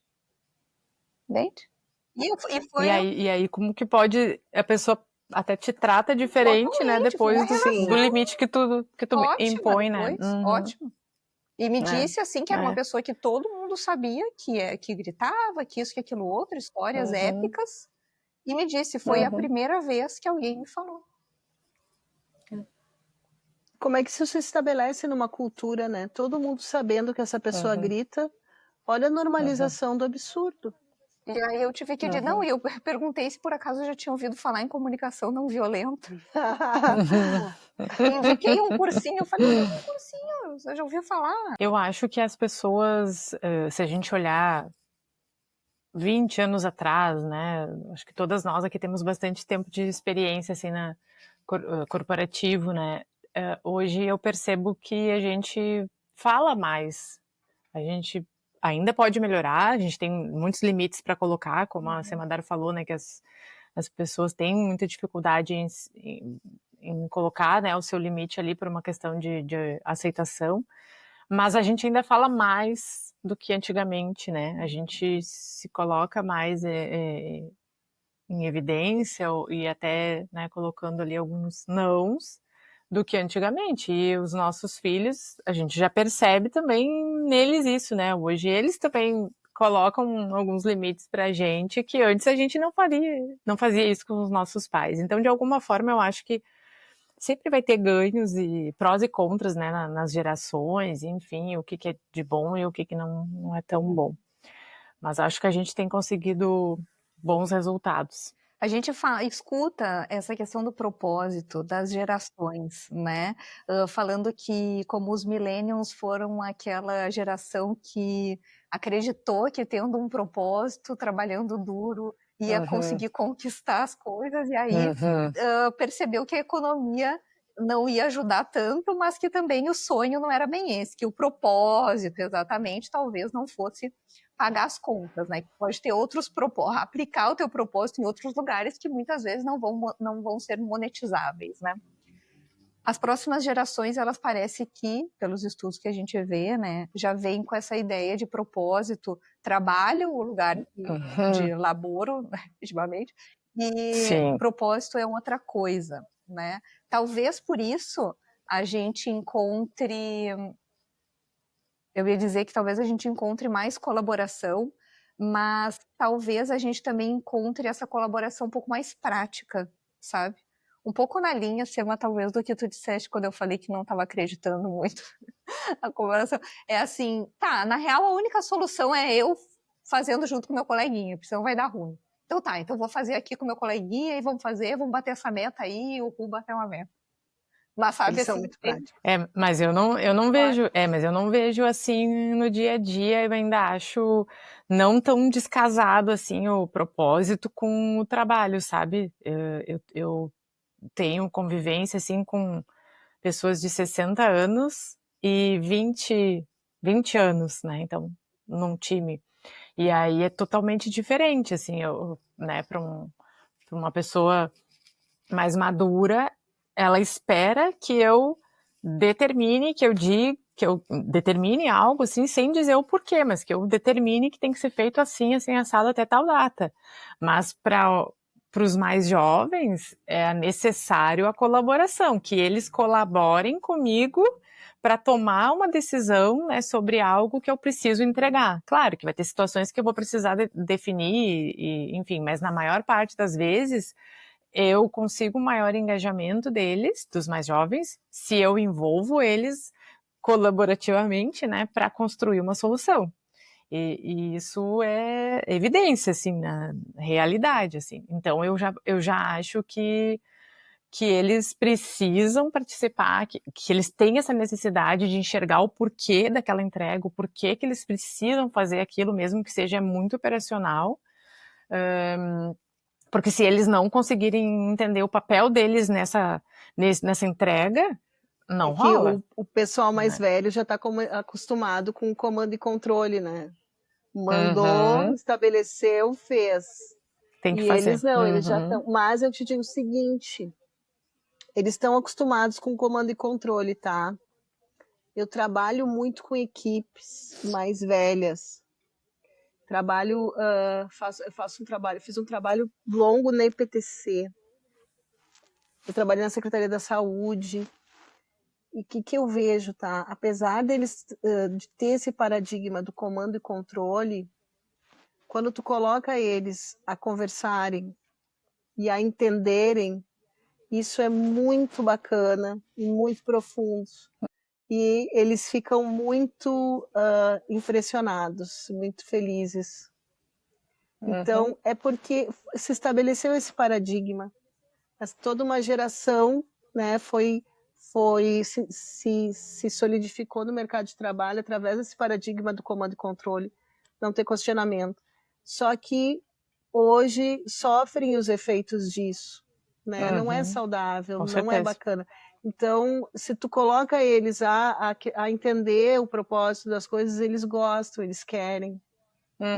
S1: entende?
S3: E aí como que pode, a pessoa até te trata diferente, né, depois do limite que tu impõe,
S1: depois,
S3: né?
S1: Ótimo. E me disse assim que era uma pessoa que todo mundo sabia que gritava, que isso, que aquilo outro, histórias épicas. E me disse, foi a primeira vez que alguém me falou.
S4: Como é que isso se estabelece numa cultura, né? Todo mundo sabendo que essa pessoa grita. Olha a normalização do absurdo.
S1: E aí eu tive que dizer, não, e eu perguntei se por acaso eu já tinha ouvido falar em comunicação não violenta. Indiquei um cursinho, eu falei, não, um cursinho, você já ouviu falar?
S3: Eu acho que as pessoas, se a gente olhar 20 anos atrás, né, acho que todas nós aqui temos bastante tempo de experiência, assim, na corporativo, né, hoje eu percebo que a gente fala mais, a gente ainda pode melhorar, a gente tem muitos limites para colocar, como a Semadar falou, né, que as pessoas têm muita dificuldade em colocar, né, o seu limite ali por uma questão de aceitação, mas a gente ainda fala mais do que antigamente, né? A gente se coloca mais em evidência e até, né, colocando ali alguns nãos do que antigamente. E os nossos filhos, a gente já percebe também neles isso, né? Hoje eles também colocam alguns limites pra gente que antes a gente não fazia isso com os nossos pais. Então, de alguma forma, eu acho que sempre vai ter ganhos e prós e contras, né, nas gerações, enfim, o que é de bom e o que não é tão bom. Mas acho que a gente tem conseguido bons resultados.
S1: A gente escuta essa questão do propósito das gerações, né? Falando que como os millennials foram aquela geração que acreditou que tendo um propósito, trabalhando duro, ia conseguir conquistar as coisas, e aí percebeu que a economia não ia ajudar tanto, mas que também o sonho não era bem esse, que o propósito exatamente talvez não fosse pagar as contas, né? Pode ter aplicar o teu propósito em outros lugares que muitas vezes não vão ser monetizáveis, né? As próximas gerações, elas parecem que, pelos estudos que a gente vê, né, já vêm com essa ideia de propósito, trabalho, o lugar de laboro, efetivamente, e
S3: Sim.
S1: propósito é outra coisa, né? Talvez por isso a gente encontre, eu ia dizer que talvez a gente encontre mais colaboração, mas talvez a gente também encontre essa colaboração um pouco mais prática, sabe? Um pouco na linha, Sema, talvez, do que tu disseste quando eu falei que não estava acreditando muito a colaboração. É assim, tá, na real a única solução é eu fazendo junto com meu coleguinha, porque senão vai dar ruim. Então tá, então vou fazer aqui com meu coleguinha e vamos bater essa meta aí e o Ru bater uma meta. Mas sabe,
S4: Eles são
S1: assim,
S4: muito práticos.
S3: Mas eu não vejo, mas eu não vejo assim no dia a dia, eu ainda acho não tão descasado assim o propósito com o trabalho, sabe? Eu tenho convivência assim com pessoas de 60 anos e 20 anos, né? Então, num time. E aí é totalmente diferente, assim, né, para uma pessoa mais madura, ela espera que eu determine, que eu determine algo assim, sem dizer o porquê, mas que eu determine que tem que ser feito assim, assim, assado até tal data. Mas para os mais jovens é necessário a colaboração, que eles colaborem comigo para tomar uma decisão, né, sobre algo que eu preciso entregar. Claro que vai ter situações que eu vou precisar definir, enfim, mas na maior parte das vezes eu consigo um maior engajamento deles, dos mais jovens, se eu envolvo eles colaborativamente, né, para construir uma solução. E isso é evidência, assim, na realidade, assim. Então, eu já acho que eles precisam participar, que eles têm essa necessidade de enxergar o porquê daquela entrega, o porquê que eles precisam fazer aquilo, mesmo que seja muito operacional, porque se eles não conseguirem entender o papel deles nessa entrega, não rola.
S4: O pessoal mais velho já está acostumado com comando e controle, né? Mandou, estabeleceu, fez.
S3: Tem que
S4: e
S3: fazer.
S4: eles não, eles já estão. Mas eu te digo o seguinte: eles estão acostumados com comando e controle, tá? Eu trabalho muito com equipes mais velhas. Fiz um trabalho longo na IPTC. Eu trabalhei na Secretaria da Saúde. E o que eu vejo, tá? Apesar deles de ter esse paradigma do comando e controle, quando tu coloca eles a conversarem e a entenderem, isso é muito bacana e muito profundo. E eles ficam muito impressionados, muito felizes. Então, é porque se estabeleceu esse paradigma. Mas toda uma geração, né, se solidificou no mercado de trabalho através desse paradigma do comando e controle, não ter questionamento. Só que hoje sofrem os efeitos disso, né? Não é saudável,
S3: Com
S4: não
S3: certeza.
S4: é bacana. Então, se tu coloca eles a entender o propósito das coisas, eles gostam, eles querem.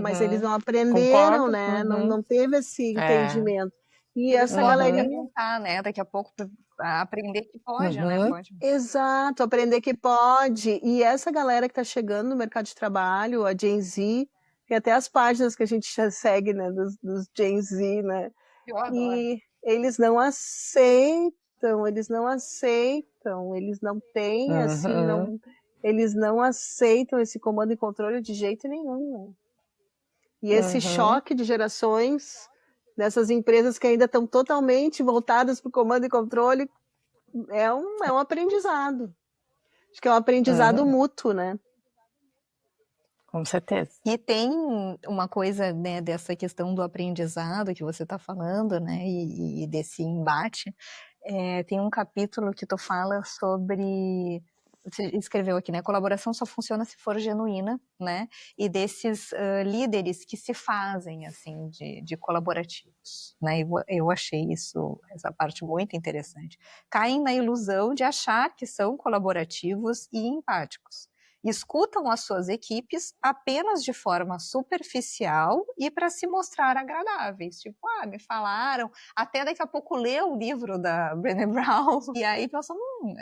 S4: Mas eles não aprenderam,
S3: Concordo.
S4: né? Não teve esse entendimento. E
S1: eles
S4: essa
S1: podem
S4: galerinha...
S1: perguntar, né? Daqui a pouco a aprender que pode, né?
S5: Uhum.
S1: Pode.
S4: Exato, aprender que pode. E essa galera que está chegando no mercado de trabalho, a Gen Z, tem até as páginas que a gente já segue, né, dos Gen Z, né?
S1: Eu adoro.
S4: E eles não aceitam, eles não têm, assim,
S5: Uhum.
S4: eles não aceitam esse comando e controle de jeito nenhum, né? E esse
S5: Uhum.
S4: choque de gerações dessas empresas que ainda estão totalmente voltadas para o comando e controle é um aprendizado. Acho que é um aprendizado
S5: Uhum.
S4: mútuo, né?
S3: Com certeza.
S1: E tem uma coisa, né, dessa questão do aprendizado que você está falando, né, e desse embate. Tem um capítulo que tu fala sobre, você escreveu aqui, né, colaboração só funciona se for genuína, né, e desses líderes que se fazem, assim, de colaborativos, né, eu achei essa parte muito interessante. Caem na ilusão de achar que são colaborativos e empáticos. Escutam as suas equipes apenas de forma superficial e para se mostrar agradáveis. Tipo, me falaram, até daqui a pouco lê o livro da Brené Brown, e aí pensam,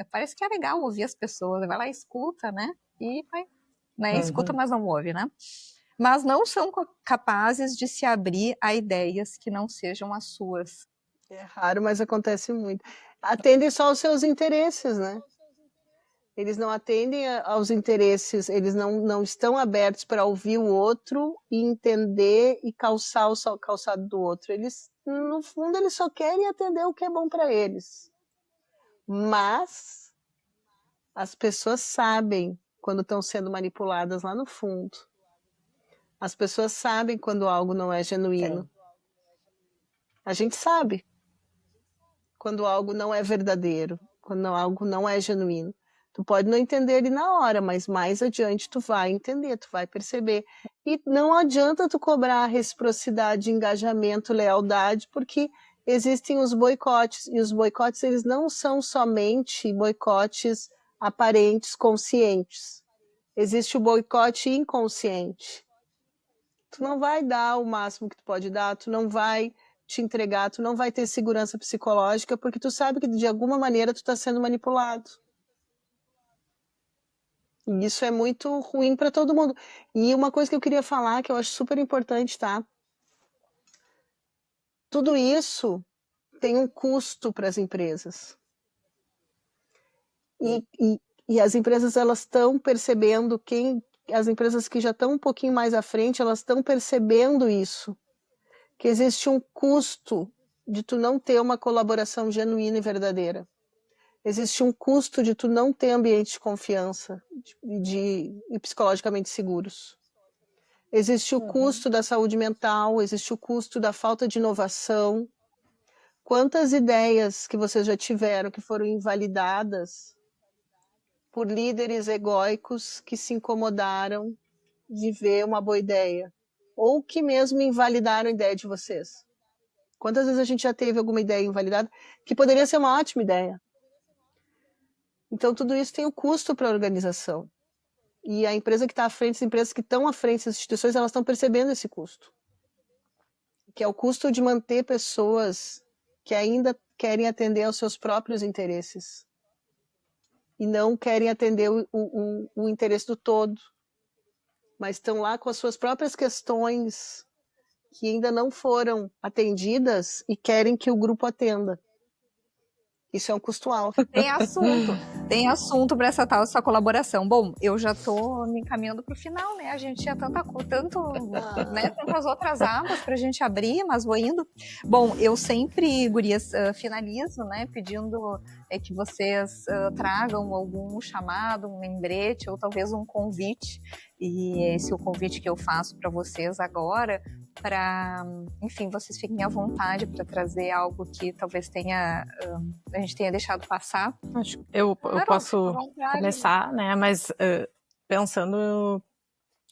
S1: parece que é legal ouvir as pessoas, vai lá, escuta, né? E vai, né? Escuta,
S5: Uhum.
S1: mas não ouve, né? Mas não são capazes de se abrir a ideias que não sejam as suas.
S4: É raro, mas acontece muito. Atendem só aos seus interesses, né? Eles não atendem aos interesses, eles não estão abertos para ouvir o outro e entender e calçar o calçado do outro. Eles, no fundo, eles só querem atender o que é bom para eles. Mas as pessoas sabem quando estão sendo manipuladas lá no fundo. As pessoas sabem quando algo não é genuíno.
S5: Sim.
S4: A gente sabe quando algo não é verdadeiro, quando algo não é genuíno. Tu pode não entender ele na hora, mas mais adiante tu vai entender, tu vai perceber. E não adianta tu cobrar reciprocidade, engajamento, lealdade, porque existem os boicotes, e os boicotes eles não são somente boicotes aparentes, conscientes. Existe o boicote inconsciente. Tu não vai dar o máximo que tu pode dar, tu não vai te entregar, tu não vai ter segurança psicológica, porque tu sabe que de alguma maneira tu está sendo manipulado. E isso é muito ruim para todo mundo. E uma coisa que eu queria falar, que eu acho super importante, tá? Tudo isso tem um custo para as empresas. E as empresas, elas estão percebendo, as empresas que já estão um pouquinho mais à frente, elas estão percebendo isso. Que existe um custo de tu não ter uma colaboração genuína e verdadeira. Existe um custo de tu não ter ambiente de confiança e psicologicamente seguros. Existe o custo da saúde mental, existe o custo da falta de inovação. Quantas ideias que vocês já tiveram que foram invalidadas por líderes egóicos que se incomodaram de ver uma boa ideia? Ou que mesmo invalidaram a ideia de vocês? Quantas vezes a gente já teve alguma ideia invalidada que poderia ser uma ótima ideia? Então, tudo isso tem um custo para a organização. E a empresa que está à frente, as empresas que estão à frente das instituições, elas estão percebendo esse custo. Que é o custo de manter pessoas que ainda querem atender aos seus próprios interesses. E não querem atender o interesse do todo. Mas estão lá com as suas próprias questões que ainda não foram atendidas e querem que o grupo atenda. Isso é um custo alto.
S1: Tem assunto para essa colaboração. Bom, eu já estou me encaminhando para o final, né? A gente tinha tantas outras abas para a gente abrir, mas vou indo. Bom, eu sempre, gurias, finalizo, né? Pedindo que vocês tragam algum chamado, um lembrete ou talvez um convite. E esse é o convite que eu faço para vocês agora, para, enfim, vocês fiquem à vontade para trazer algo que talvez a gente tenha deixado passar.
S3: Acho que eu posso começar, né? Mas pensando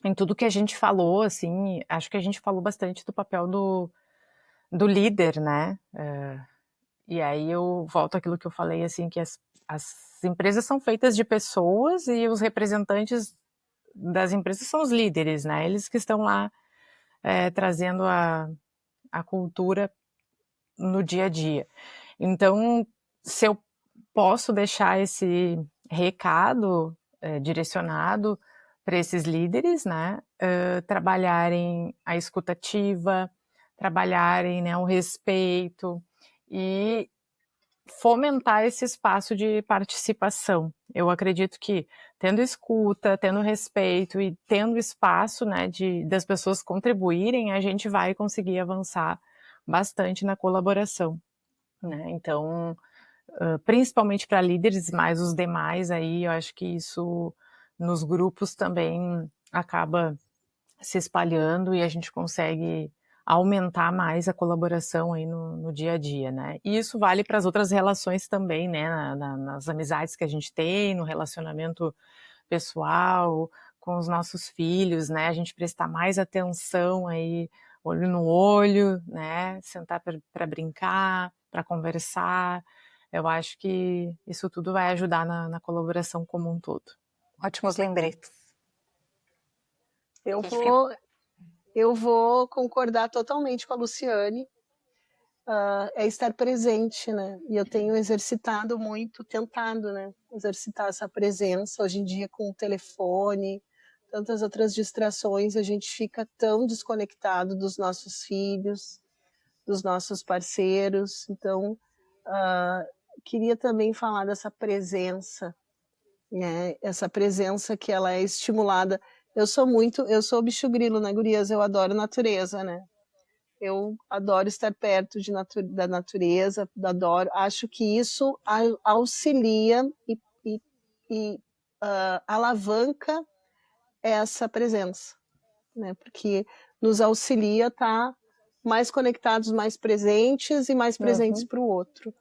S3: em tudo que a gente falou, assim, acho que a gente falou bastante do papel do líder, né? E aí eu volto àquilo que eu falei, assim, que as empresas são feitas de pessoas e os representantes das empresas são os líderes, né? Eles que estão lá trazendo a cultura no dia a dia. Então, se eu posso deixar esse recado direcionado para esses líderes, né, trabalharem a escutativa, trabalharem, né, o respeito e fomentar esse espaço de participação. Eu acredito que tendo escuta, tendo respeito e tendo espaço, né, das pessoas contribuírem, a gente vai conseguir avançar bastante na colaboração, né? Então, principalmente para líderes, mas os demais aí, eu acho que isso nos grupos também acaba se espalhando e a gente consegue aumentar mais a colaboração aí no dia a dia, né? E isso vale para as outras relações também, né? Nas amizades que a gente tem, no relacionamento pessoal, com os nossos filhos, né? A gente prestar mais atenção aí, olho no olho, né? Sentar para brincar, para conversar. Eu acho que isso tudo vai ajudar na colaboração como um todo.
S1: Ótimos lembretes.
S4: Eu vou concordar totalmente com a Luciane. É estar presente, né? E eu tenho exercitado muito, tentado, né? Exercitar essa presença. Hoje em dia, com o telefone, tantas outras distrações, a gente fica tão desconectado dos nossos filhos, dos nossos parceiros. Então, queria também falar dessa presença, né? Essa presença que ela é estimulada. Eu sou bicho grilo, né, gurias? Eu adoro natureza, né? Eu adoro estar perto da natureza, acho que isso auxilia e alavanca essa presença, né? Porque nos auxilia a estar mais conectados, mais presentes e mais presentes para o outro.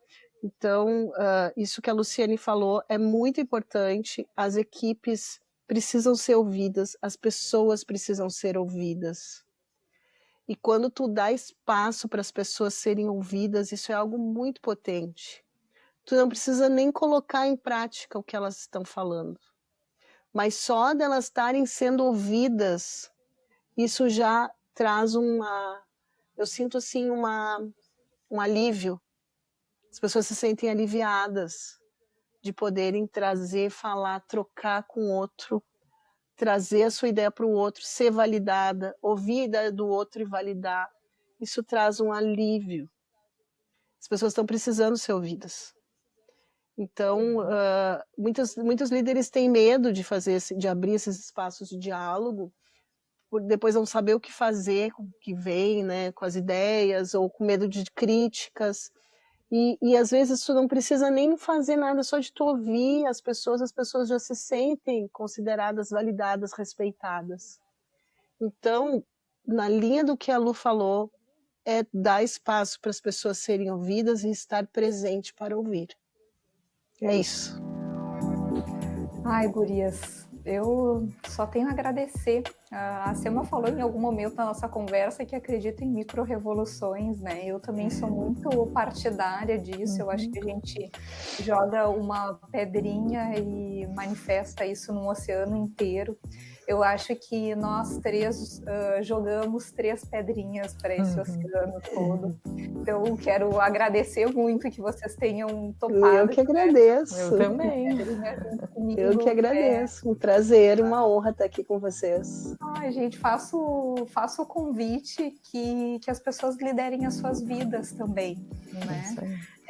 S4: Então, isso que a Luciane falou é muito importante. As equipes precisam ser ouvidas, as pessoas precisam ser ouvidas. E quando tu dá espaço para as pessoas serem ouvidas, isso é algo muito potente. Tu não precisa nem colocar em prática o que elas estão falando. Mas só delas estarem sendo ouvidas, isso já traz eu sinto assim um alívio. As pessoas se sentem aliviadas de poderem trazer, falar, trocar com o outro, trazer a sua ideia para o outro, ser validada, ouvir a ideia do outro e validar. Isso traz um alívio. As pessoas estão precisando ser ouvidas. Então, muitos líderes têm medo de abrir esses espaços de diálogo, por depois não saber o que fazer com o que vem, né, com as ideias, ou com medo de críticas. E às vezes tu não precisa nem fazer nada, só de tu ouvir as pessoas já se sentem consideradas, validadas, respeitadas. Então, na linha do que a Lu falou, é dar espaço para as pessoas serem ouvidas e estar presente para ouvir. É isso.
S1: Ai, gurias, eu só tenho a agradecer. A Selma falou em algum momento da nossa conversa que acredita em micro-revoluções, né? Eu também sou muito partidária disso. Eu acho que a gente joga uma pedrinha e manifesta isso num oceano inteiro. Eu acho que nós três jogamos 3 pedrinhas para esse oceano todo. Então, quero agradecer muito que vocês tenham topado.
S4: Eu que agradeço.
S3: Eu também.
S4: Eu que agradeço. Um prazer, uma honra estar aqui com vocês.
S1: Ai, gente, faço o convite que as pessoas liderem as suas vidas também, né?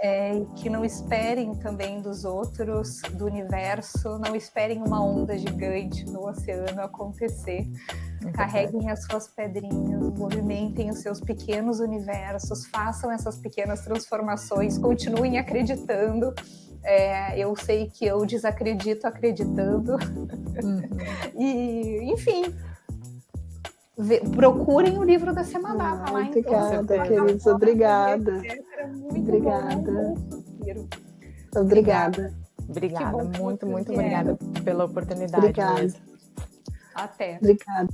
S1: E que não esperem também dos outros, do universo, não esperem uma onda gigante no oceano acontecer. Carreguem as suas pedrinhas, movimentem os seus pequenos universos, façam essas pequenas transformações, continuem acreditando. Eu sei que eu desacredito acreditando. E, enfim, procurem o livro da Semana. Tá lá,
S4: obrigada, queridos. Obrigada. Obrigada. Obrigada.
S3: Obrigada, muito obrigada pela oportunidade.
S4: Obrigada.
S1: Até.
S4: Obrigada.